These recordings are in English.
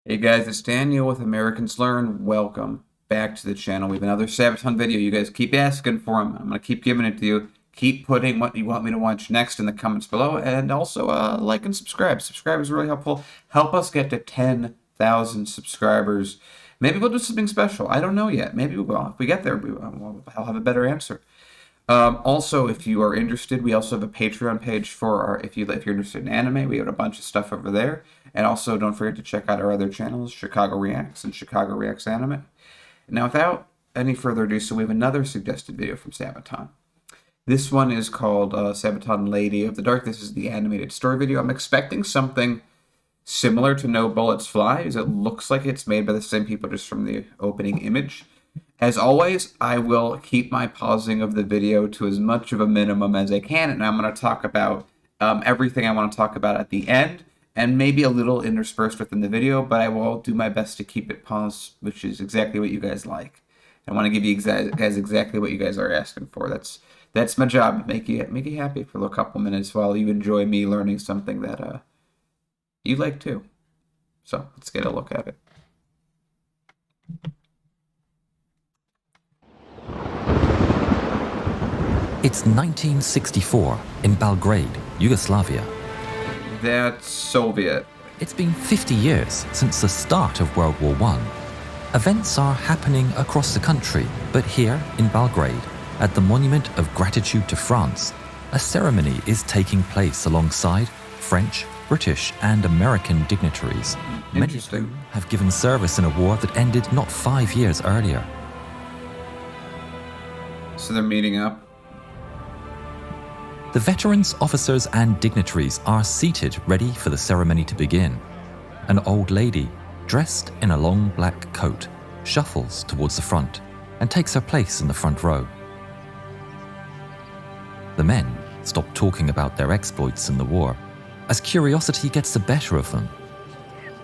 Hey guys, it's Daniel with Americans Learn. Welcome back to the channel. We have another SABATON video. You guys keep asking for them. I'm going to keep giving it to you. Keep putting what you want me to watch next in the comments below. And also like and subscribe. Subscribe is really helpful. Help us get to 10,000 subscribers. Maybe we'll do something special. I don't know yet. Maybe we will. If we get there, I'll have a better answer. Also, if you are interested, we also have a Patreon page for our, if you're interested in anime, we have a bunch of stuff over there. And also, don't forget to check out our other channels, Chicago Reacts and Chicago Reacts Anime. Now, without any further ado, so we have another suggested video from SABATON. This one is called SABATON Lady of the Dark. This is the animated story video. I'm expecting something similar to No Bullets Fly, as it looks like it's made by the same people just from the opening image. As always, I will keep my pausing of the video to as much of a minimum as I can, and I'm going to talk about everything I want to talk about at the end, and maybe a little interspersed within the video, but I will do my best to keep it paused, which is exactly what you guys like. I want to give you guys exactly what you guys are asking for. That's my job, make you happy for a couple minutes while you enjoy me learning something that you like too. So let's get a look at it. It's 1964 in Belgrade, Yugoslavia. That's Soviet. It's been 50 years since the start of World War I. Events are happening across the country, but here in Belgrade, at the Monument of Gratitude to France, a ceremony is taking place alongside French, British and American dignitaries. Many of whom have given service in a war that ended not 5 years earlier. So they're meeting up. The veterans, officers and dignitaries are seated ready for the ceremony to begin. An old lady, dressed in a long black coat, shuffles towards the front and takes her place in the front row. The men stop talking about their exploits in the war, as curiosity gets the better of them.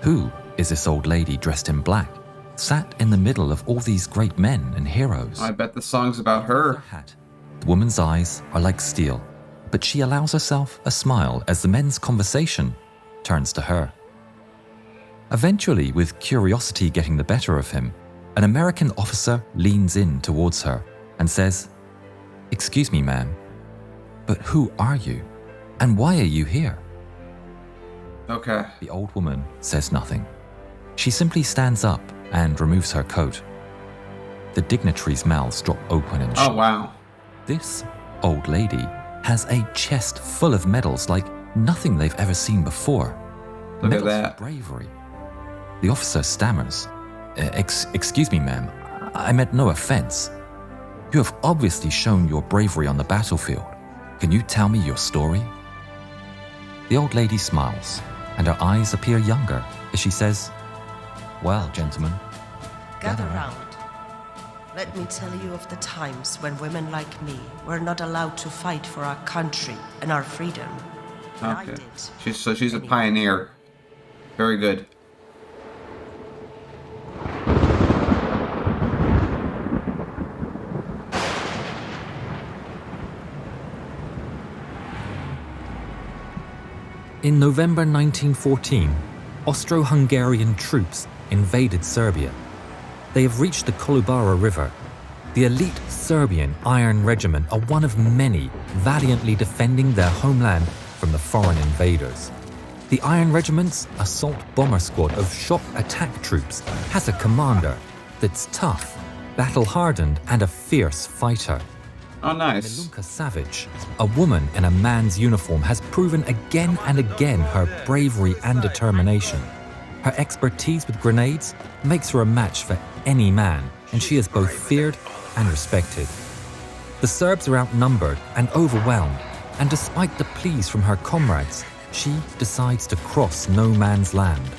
Who is this old lady dressed in black, sat in the middle of all these great men and heroes? I bet the song's about her. The woman's eyes are like steel, but she allows herself a smile as the men's conversation turns to her. Eventually, with curiosity getting the better of him, an American officer leans in towards her and says, "Excuse me, ma'am, but who are you? And why are you here?" Okay. The old woman says nothing. She simply stands up and removes her coat. The dignitaries' mouths drop open in shock. Oh, wow. This old lady has a chest full of medals like nothing they've ever seen before. Look Medals at that. for bravery. The officer stammers, Excuse me, ma'am, I meant no offense. You have obviously shown your bravery on the battlefield. Can you tell me your story?" The old lady smiles, and her eyes appear younger as she says, "Well, gentlemen, Gather round. Let me tell you of the times when women like me were not allowed to fight for our country and our freedom. And I Okay. did. She's a pioneer. Very good. In November 1914, Austro-Hungarian troops invaded Serbia. They have reached the Kolubara River. The elite Serbian Iron Regiment are one of many valiantly defending their homeland from the foreign invaders. The Iron Regiment's assault bomber squad of shock attack troops has a commander that's tough, battle-hardened and a fierce fighter. Oh, nice. Milunka Savage, a woman in a man's uniform, has proven again and again her bravery and determination. Her expertise with grenades makes her a match for any man, and she is both feared and respected. The Serbs are outnumbered and overwhelmed, and despite the pleas from her comrades, she decides to cross no man's land.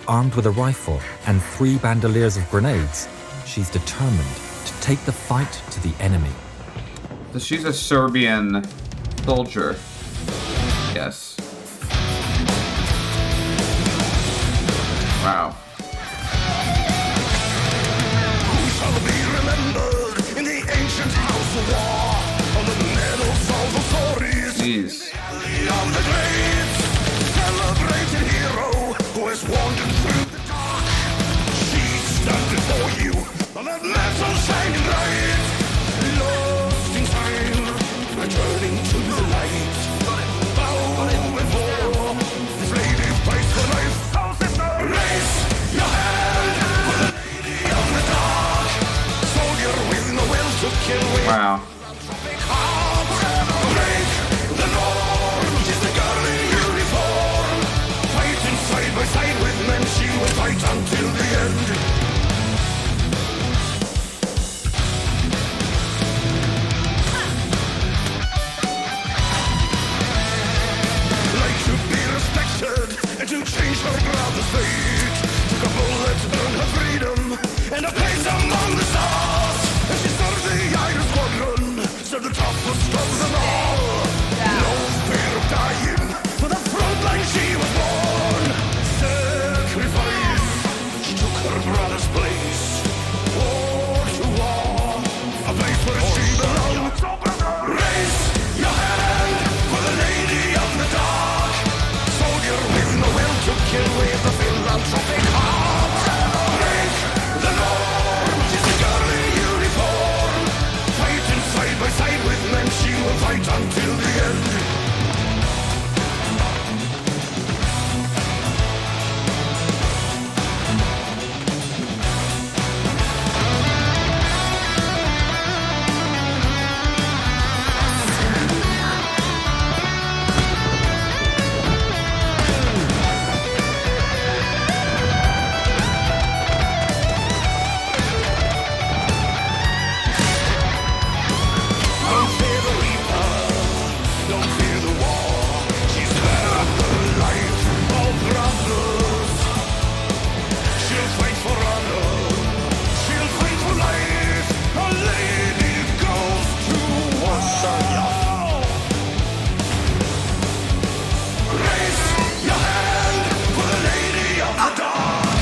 Armed with a rifle and 3 bandoliers of grenades, she's determined to take the fight to the enemy. So she's a Serbian soldier. Yes. Wow. Who shall be remembered in the ancient house of war? On the medals of the stories. Jeez. Of the great celebrated hero who has wandered through the dark On that metal shining light, lost in time, returning to the light. Bow and war, this lady fights for life. Soul sister, raise your hand for the lady of the dark. Soldier with no will to kill with. Wow. Break the norm, she's the girl in uniform. Fighting side by side with men, she will fight until the end. Like to be respected and to change her brother's fate. Took a bullet to earn her freedom and a place among the stars. And she served the Iron Squadron, served the toughest of them all. No fear of dying, for the front line she was born. Sacrifice, she took her brother's place. War to war, a place where she belonged. Raise your hand for the lady of the dark. Soldier with no will to kill with a philanthropic heart. Break the norm, she's a girl in uniform. Fighting side by side with men, she will fight until the end. Don't fear the reaper, don't fear the war. She's there for life, all brothers. She'll fight for honor, she'll fight for life. A lady goes to war. Raise your hand for the lady of the dark.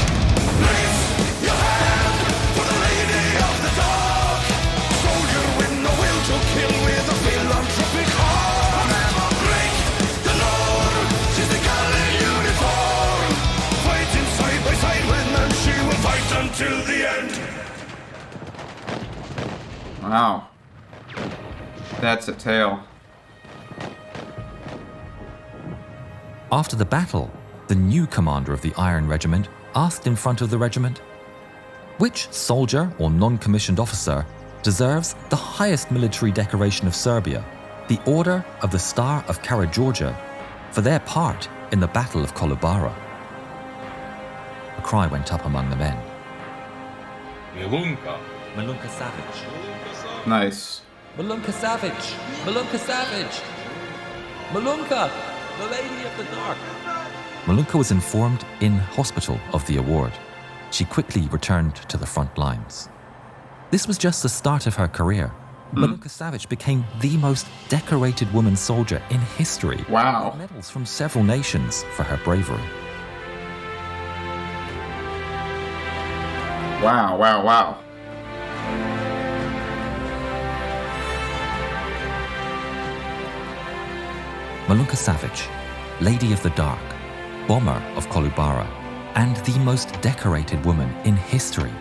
Raise your hand for the lady of the dark. Soldier with no will to kill with a philanthropic heart. Break the norm, she's the girl in uniform. Fighting side by side with men, she will fight until the end. Wow. That's a tale. After the battle, the new commander of the Iron Regiment asked in front of the regiment, which soldier or non-commissioned officer deserves the highest military decoration of Serbia, the Order of the Star of Karađorđe, for their part in the Battle of Kolubara? A cry went up among the men. Milunka. Milunka Savic. Nice. Milunka Savic! Milunka Savic! Milunka! The Lady of the Dark! Milunka was informed in hospital of the award. She quickly returned to the front lines. This was just the start of her career. Milunka Savic became the most decorated woman soldier in history. Wow. With medals from several nations for her bravery. Wow, wow, wow. Milunka Savic, Lady of the Dark, bomber of Kolubara, and the most decorated woman in history,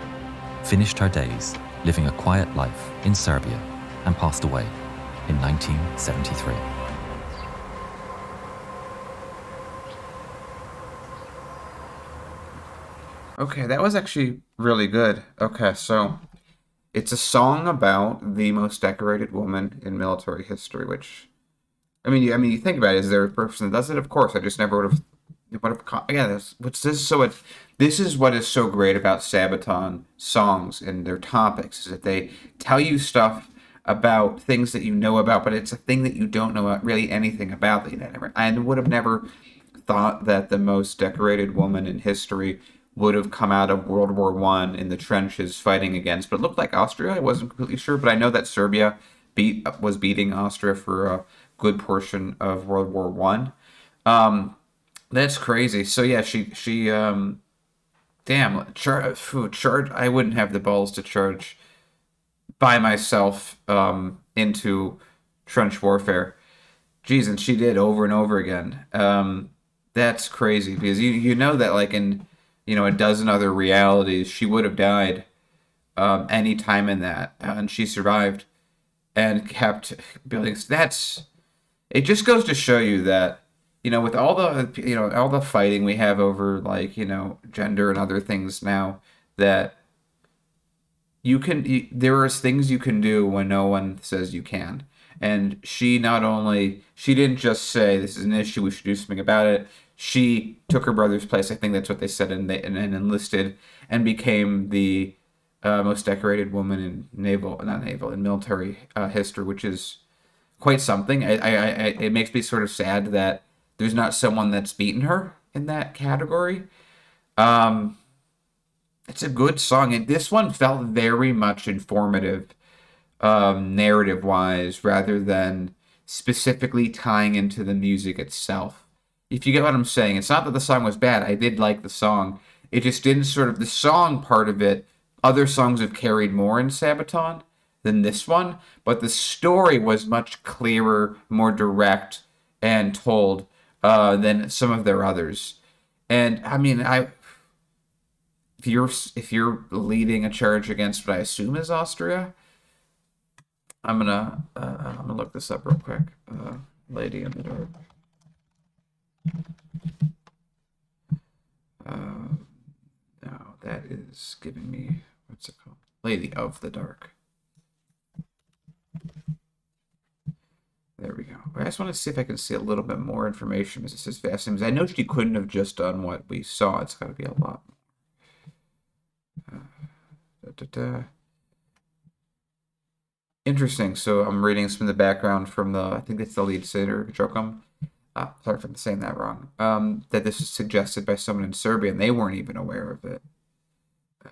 finished her days living a quiet life in Serbia and passed away in 1973. Okay, that was actually really good. Okay, so it's a song about the most decorated woman in military history, which you think about it. Is there a person that does it? Of course. I just never would have. This is what is so great about Sabaton songs and their topics, is that they tell you stuff about things that you know about, but it's a thing that you don't know really anything about. That you never, I would have never thought that the most decorated woman in history would have come out of World War I in the trenches fighting against, but it looked like Austria. I wasn't completely sure, but I know that Serbia was beating Austria for a good portion of World War I. That's crazy. So yeah, she charge. I wouldn't have the balls to charge by myself into trench warfare. Jeez, and she did over and over again. That's crazy, because you know that like in a dozen other realities she would have died any time in that, and she survived and kept building. It just goes to show you that, with all the fighting we have over, like, gender and other things now, that there are things you can do when no one says you can. And she didn't just say this is an issue, we should do something about it. She took her brother's place. I think that's what they said, and enlisted and became the most decorated woman in military history, which is quite something. It makes me sort of sad that there's not someone that's beaten her in that category. It's a good song, and this one felt very much informative, narrative wise, rather than specifically tying into the music itself. If you get what I'm saying, it's not that the song was bad. I did like the song. It just didn't the song part of it. Other songs have carried more in Sabaton than this one, but the story was much clearer, more direct, and told than some of their others. And I mean, if you're leading a charge against what I assume is Austria, I'm gonna look this up real quick. Lady in the Dark. No, that is giving me, what's it called? Lady of the Dark. There we go. I just want to see if I can see a little bit more information, because this is fascinating. Because I know she couldn't have just done what we saw. It's got to be a lot more. Interesting. So I'm reading some of the background from I think it's the lead singer, Jokum. Sorry if I'm saying that wrong. That this is suggested by someone in Serbia, and they weren't even aware of it.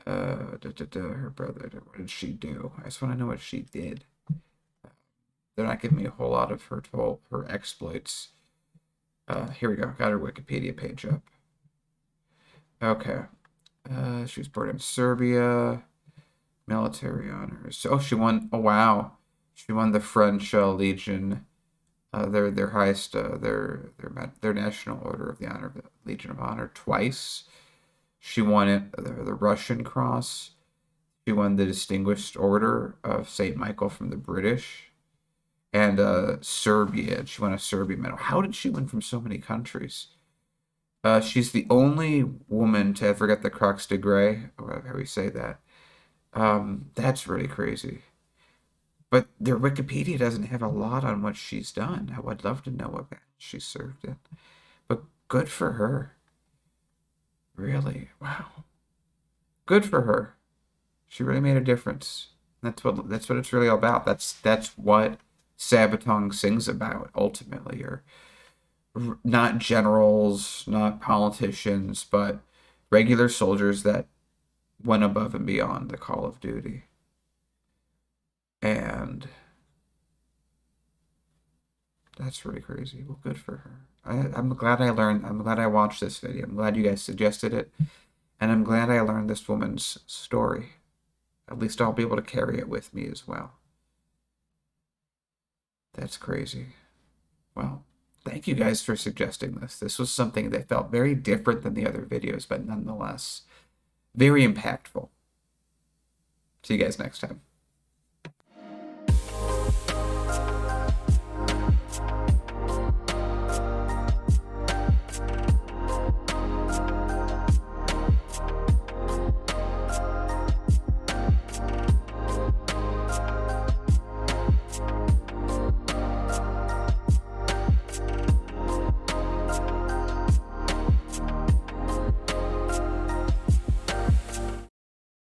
Her brother, what did she do? I just want to know what she did. They're not giving me a whole lot of her exploits. Here we go. Got her Wikipedia page up. Okay. She was born in Serbia. Military honors. Oh, she won. Oh, wow. She won the French Legion. Their highest. Their National Order of the Honor, the Legion of Honor, twice. She won it. The Russian Cross. She won the Distinguished Order of Saint Michael from the British. And Serbia. She won a Serbian medal. How did she win from so many countries? She's the only woman to ever get the Croix de Grey, or how we say that. That's really crazy. But their Wikipedia doesn't have a lot on what she's done. I would love to know what she served in. But good for her. Really, wow. Good for her. She really made a difference. That's what it's really all about. That's what Sabaton sings about ultimately, or not generals, not politicians, but regular soldiers that went above and beyond the call of duty. And that's really crazy. Well, good for her. I'm glad I learned. I'm glad I watched this video. I'm glad you guys suggested it. And I'm glad I learned this woman's story. At least I'll be able to carry it with me as well. That's crazy. Well, thank you guys for suggesting this. This was something that felt very different than the other videos, but nonetheless, very impactful. See you guys next time.